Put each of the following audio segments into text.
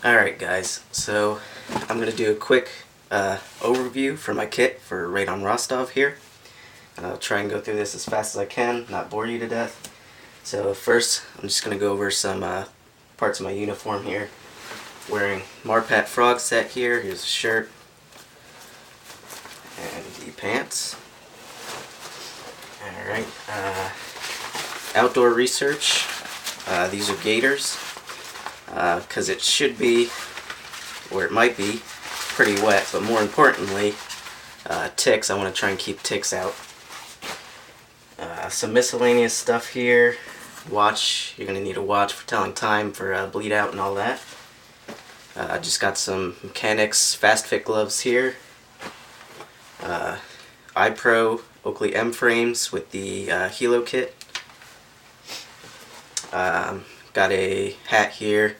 Alright guys, so I'm going to do a quick overview for my kit for Raid on Rostov here. I'll try and go through this as fast as I can, not bore you to death. So first, I'm just going to go over some parts of my uniform here. Wearing Marpat frog set here. Here's a shirt and the pants. Alright, outdoor research. These are gaiters. Because it should be, or it might be, pretty wet, but more importantly, ticks. I want to try and keep ticks out. Some miscellaneous stuff here. Watch. You're going to need a watch for telling time for bleed out and all that. I just got some Mechanics Fast Fit gloves here. iPro Oakley M frames with the Helo kit. Got a hat here.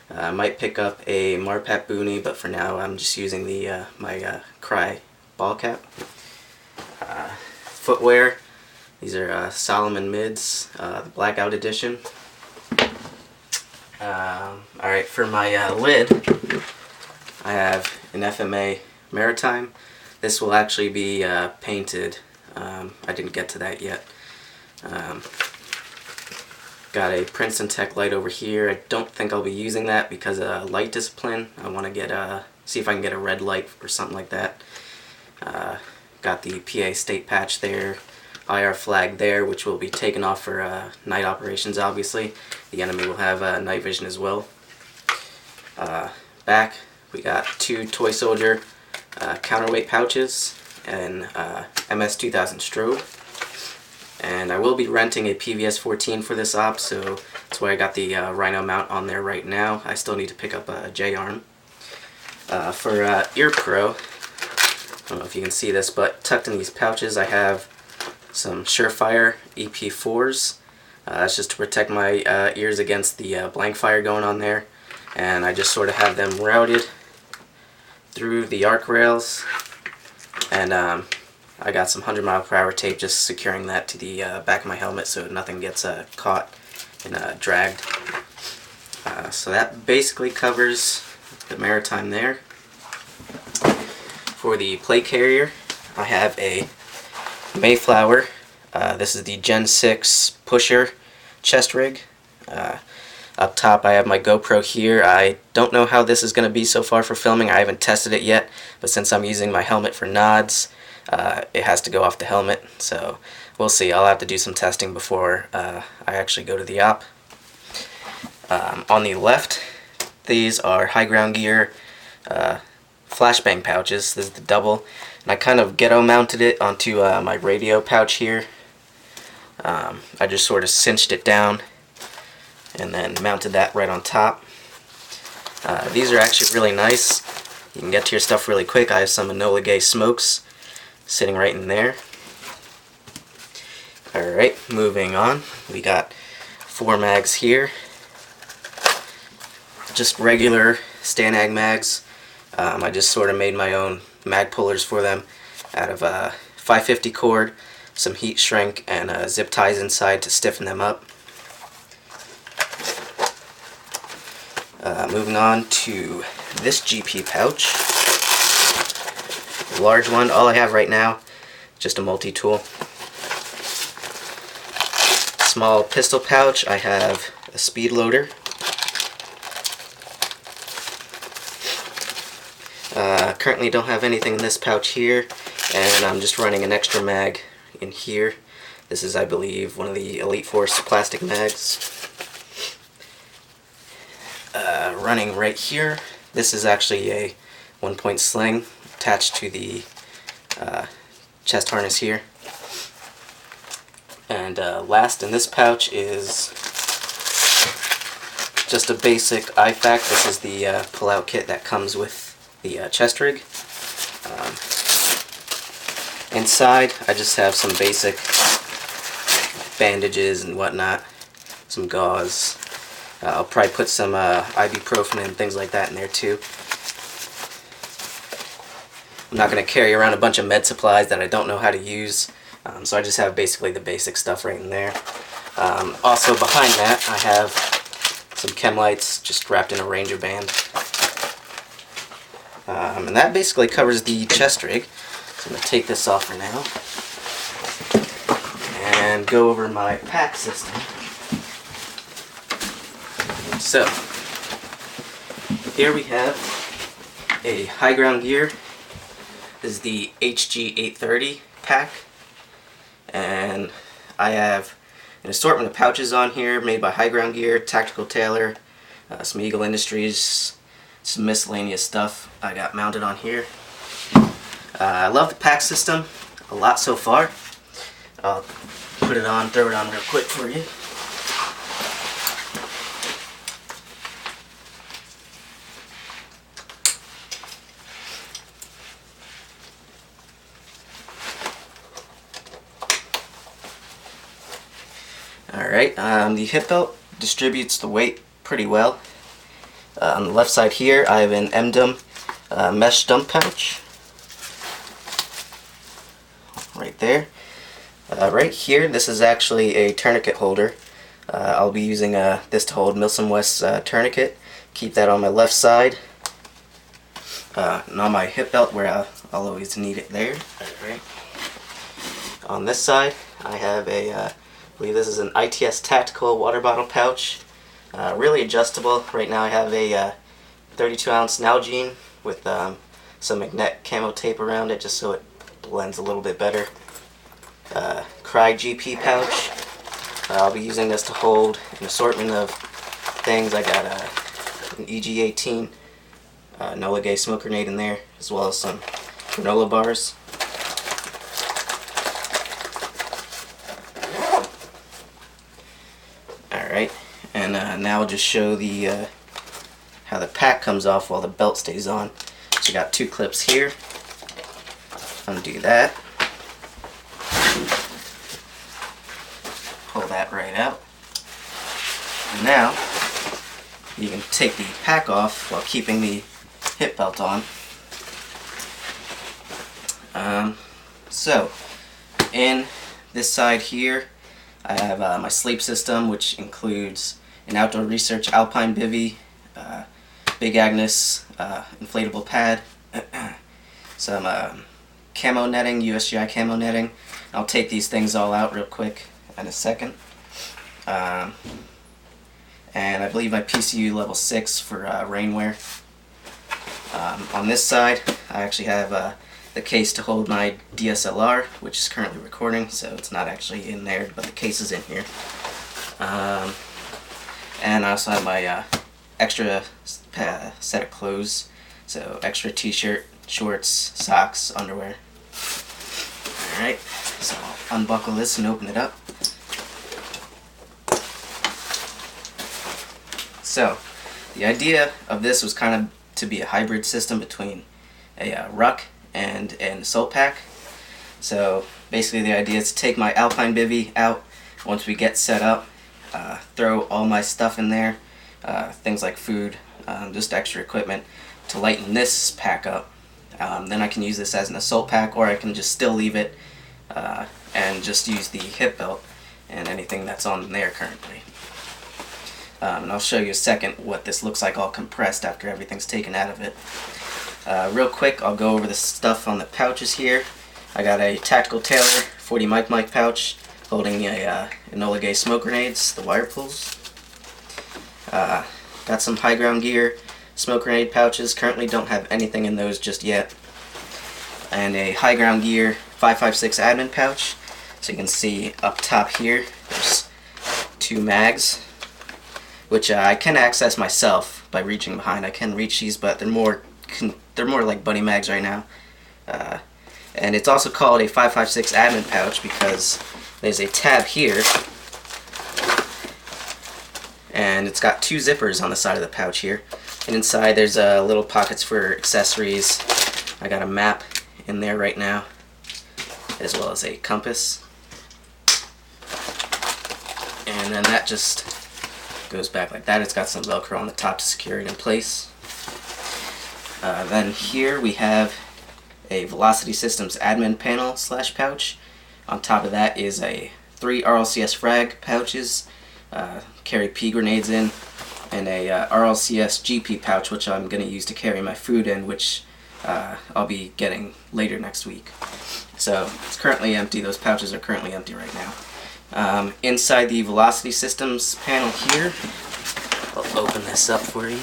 I might pick up a Marpat boonie, but for now I'm just using the my Cry ball cap. Footwear. These are Solomon mids, the blackout edition. Alright, for my lid, I have an FMA Maritime. This will actually be painted. I didn't get to that yet. Got a Princeton Tech light over here. I don't think I'll be using that because light discipline. I want to get see if I can get a red light or something like that. Got the PA state patch there. IR flag there, which will be taken off for night operations, obviously. The enemy will have night vision as well. Back, we got two Toy Soldier counterweight pouches and MS-2000 strobe. And I will be renting a PVS-14 for this op, so that's why I got the Rhino mount on there right now. I still need to pick up a J-arm. For Ear Pro, I don't know if you can see this, but tucked in these pouches I have some Surefire EP4s. That's just to protect my ears against the blank fire going on there. And I just sort of have them routed through the arc rails. And I got some 100-mile-per-hour tape just securing that to the back of my helmet so nothing gets caught and dragged. So that basically covers the Maritime there. For the plate carrier, I have a Mayflower. This is the Gen 6 pusher chest rig. Up top I have my GoPro here. I don't know how this is going to be so far for filming. I haven't tested it yet, but since I'm using my helmet for nods, it has to go off the helmet, so we'll see. I'll have to do some testing before I actually go to the op. On the left, these are High Ground Gear flashbang pouches. This is the double, and I kind of ghetto mounted it onto my radio pouch here. I just sort of cinched it down and then mounted that right on top. These are actually really nice. You can get to your stuff really quick. I have some Enola Gay smokes sitting right in there. Alright, moving on. We got 4 mags here. Just regular Stanag mags. I just sort of made my own mag pullers for them out of 550 cord, some heat shrink, and zip ties inside to stiffen them up. Moving on to this GP pouch. Large one. All I have right now, just a multi-tool. Small pistol pouch, I have a speed loader. Currently don't have anything in this pouch here, and I'm just running an extra mag in here. This is, I believe, one of the Elite Force plastic mags. Running right here, this is actually a 1-point sling attached to the chest harness here. And last in this pouch is just a basic IFAK. This is the pull-out kit that comes with the chest rig. Inside, I just have some basic bandages and whatnot, some gauze. I'll probably put some ibuprofen and things like that in there too. I'm not going to carry around a bunch of med supplies that I don't know how to use, so I just have basically the basic stuff right in there. Also behind that I have some chem lights just wrapped in a Ranger band. And that basically covers the chest rig. So I'm going to take this off for now and go over my pack system. So here we have a high ground gear. This is the HG830 pack, and I have an assortment of pouches on here made by High Ground Gear, Tactical Tailor, some Eagle Industries, some miscellaneous stuff I got mounted on here. I love the pack system a lot so far. I'll put it on, throw it on real quick for you. Alright, the hip belt distributes the weight pretty well. On the left side here, I have an MDUM mesh dump pouch. Right there. Right here, this is actually a tourniquet holder. I'll be using this to hold MilSim West tourniquet. Keep that on my left side. And on my hip belt where I'll always need it there. Alright. On this side, I have a I believe this is an ITS Tactical water bottle pouch. Really adjustable. Right now I have a 32-ounce Nalgene with some magnet camo tape around it just so it blends a little bit better. Cry GP pouch. I'll be using this to hold an assortment of things. I got an EG18 Nola Gay smoke grenade in there, as well as some granola bars. Alright, and now I'll just show the how the pack comes off while the belt stays on. So you got two clips here. Undo that. Pull that right out. And now you can take the pack off while keeping the hip belt on. So in this side here I have my sleep system, which includes an outdoor research alpine bivvy, Big Agnes inflatable pad, some camo netting, USGI camo netting. I'll take these things all out real quick in a second. And I believe my PCU level 6 for rainwear. On this side I actually have the case to hold my DSLR, which is currently recording, so it's not actually in there, but the case is in here. And I also have my extra set of clothes, so extra t-shirt, shorts, socks, underwear. Alright, so I'll unbuckle this and open it up. So the idea of this was kind of to be a hybrid system between a ruck and an assault pack. So basically the idea is to take my alpine bivvy out once we get set up, throw all my stuff in there, things like food, just extra equipment to lighten this pack up. Then I can use this as an assault pack, or I can just still leave it and just use the hip belt and anything that's on there currently. And I'll show you a second what this looks like all compressed after everything's taken out of it. Real quick, I'll go over the stuff on the pouches here. I got a Tactical Tailor 40 mic pouch holding a Nola Gay smoke grenades, the wire pulls. Got some High Ground Gear smoke grenade pouches. Currently don't have anything in those just yet. And a High Ground Gear 5.56 admin pouch. So you can see up top here, there's two mags, which I can access myself by reaching behind. I can reach these, but they're more like buddy mags right now. And it's also called a 5.56 admin pouch because there's a tab here, and it's got two zippers on the side of the pouch here. And inside there's little pockets for accessories. I got a map in there right now, as well as a compass. And then that just goes back like that. It's got some Velcro on the top to secure it in place. Then here we have a Velocity Systems admin panel / pouch. On top of that is a 3 RLCS frag pouches, carry pea grenades in, and a RLCS GP pouch, which I'm going to use to carry my food in, which I'll be getting later next week. So it's currently empty. Those pouches are currently empty right now. Inside the Velocity Systems panel here, I'll open this up for you.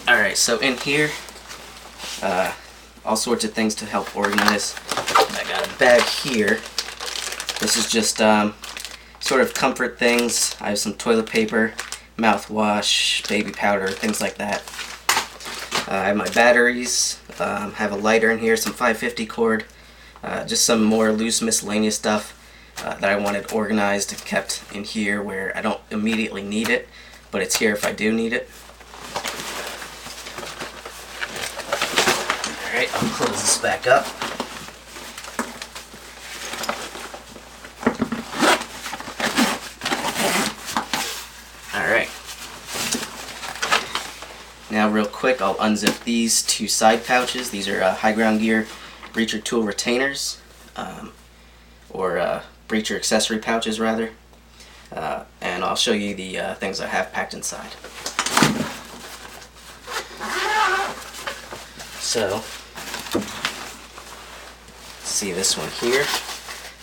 Alright, so in here, all sorts of things to help organize. I got a bag here. This is just sort of comfort things. I have some toilet paper, mouthwash, baby powder, things like that. I have my batteries, have a lighter in here, some 550 cord, just some more loose miscellaneous stuff that I wanted organized and kept in here where I don't immediately need it, but it's here if I do need it. Alright, I'll close this back up. Alright. Now real quick, I'll unzip these two side pouches. These are high ground gear breacher tool retainers, or breacher accessory pouches rather. And I'll show you the things I have packed inside. So, see this one here,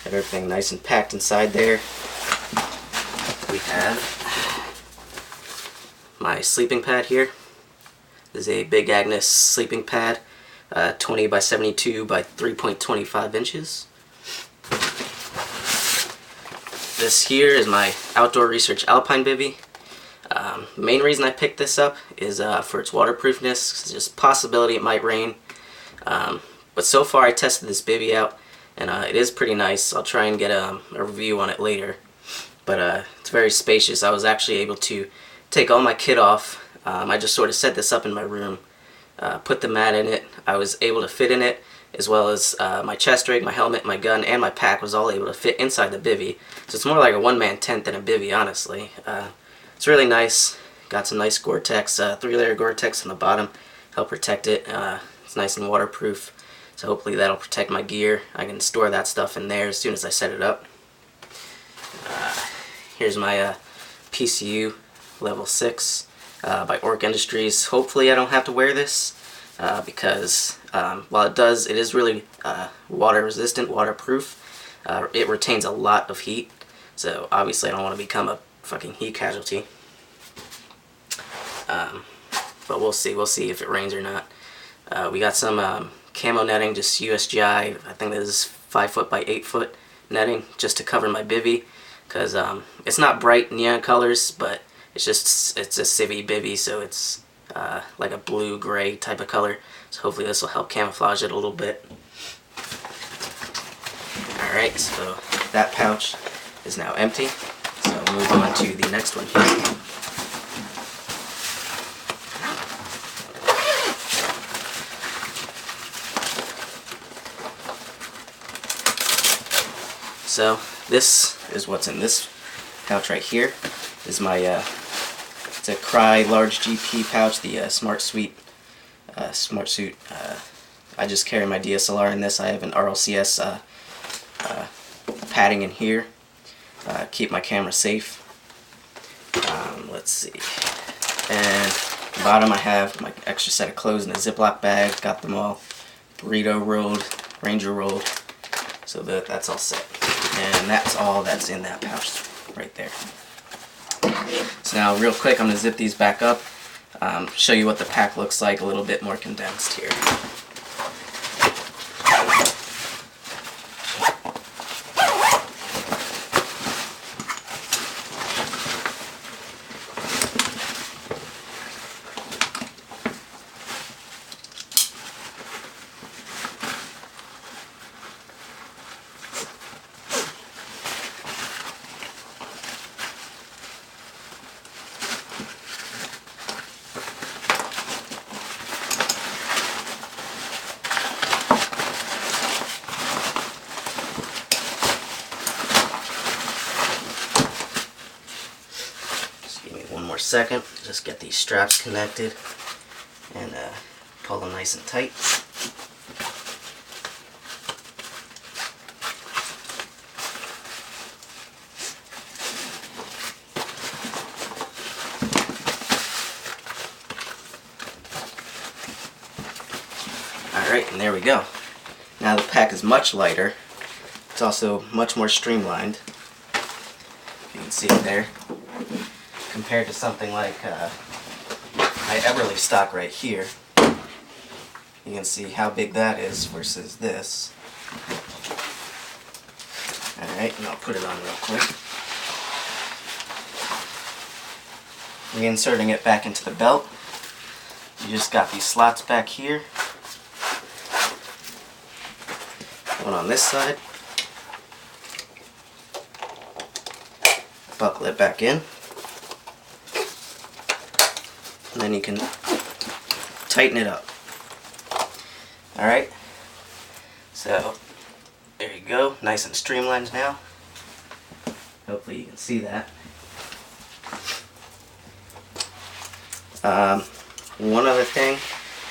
got everything nice and packed inside there. We have my sleeping pad here. This is a Big Agnes sleeping pad, 20 by 72 by 3.25 inches. This here is my Outdoor Research Alpine bivvy. The main reason I picked this up is for its waterproofness. There's just a possibility it might rain. But so far I tested this bivvy out, and it is pretty nice. I'll try and get a review on it later. But it's very spacious. I was actually able to take all my kit off. I just sort of set this up in my room, put the mat in it. I was able to fit in it, as well as my chest rig, my helmet, my gun, and my pack was all able to fit inside the bivvy. So it's more like a one-man tent than a bivvy, honestly. It's really nice. Got some nice Gore-Tex, 3-layer Gore-Tex on the bottom, help protect it. It's nice and waterproof, so hopefully that'll protect my gear. I can store that stuff in there as soon as I set it up. Here's my PCU level 6 by Orc Industries. Hopefully I don't have to wear this because while it is really water resistant, waterproof. It retains a lot of heat, so obviously I don't want to become a fucking heat casualty. But we'll see if it rains or not. We got some camo netting, just USGI. I think this is 5 foot by 8 foot netting, just to cover my bivvy, because it's not bright neon colors, but it's a civvy bivvy, so it's like a blue-gray type of color. So hopefully this will help camouflage it a little bit. Alright, so that pouch is now empty. So we'll move on to the next one here. So this is what's in this pouch right here. This is my it's a Cry large GP pouch, the Smart Suit. I just carry my DSLR in this. I have an RLCS padding in here. Keep my camera safe. Let's see. And at the bottom I have my extra set of clothes in a Ziploc bag. Got them all burrito rolled, Ranger rolled. So that's all set. And that's all that's in that pouch right there. So now real quick I'm going to zip these back up. Show you what the pack looks like a little bit more condensed here. Second, just get these straps connected and pull them nice and tight. Alright, and there we go. Now the pack is much lighter. It's also much more streamlined. You can see it there. Compared to something like my Everly stock right here. You can see how big that is versus this. Alright, and I'll put it on real quick. Reinserting it back into the belt. You just got these slots back here. One on this side. Buckle it back in. And then you can tighten it up. Alright. So, there you go. Nice and streamlined now. Hopefully you can see that. One other thing,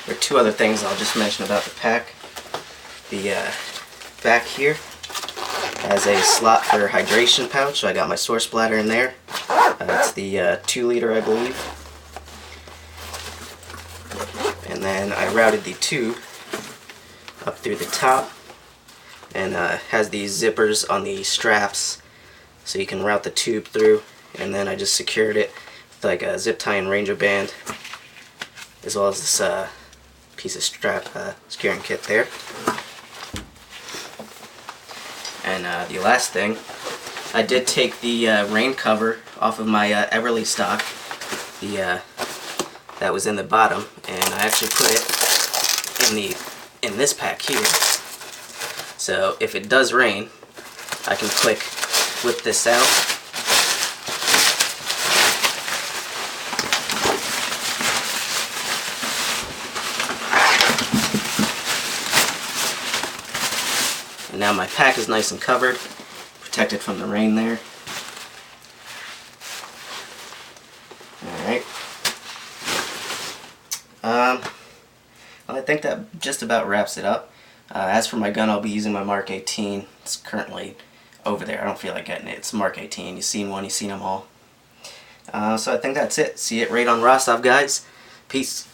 or two other things I'll just mention about the pack. The back here has a slot for hydration pouch, so I got my source bladder in there. It's the 2 liter, I believe. And then I routed the tube up through the top, and has these zippers on the straps, so you can route the tube through. And then I just secured it with like a zip tie and ranger band, as well as this piece of strap securing kit there. And the last thing, I did take the rain cover off of my Everly stock, that was in the bottom, and I actually put it in this pack here. So if it does rain, I can flip this out. And now my pack is nice and covered, protected from the rain there. Alright. Well, I think that just about wraps it up. As for my gun, I'll be using my Mark 18. It's currently over there. I don't feel like getting it. It's Mark 18. You've seen one, you've seen them all. So I think that's it. See it right on Rostov, guys. Peace.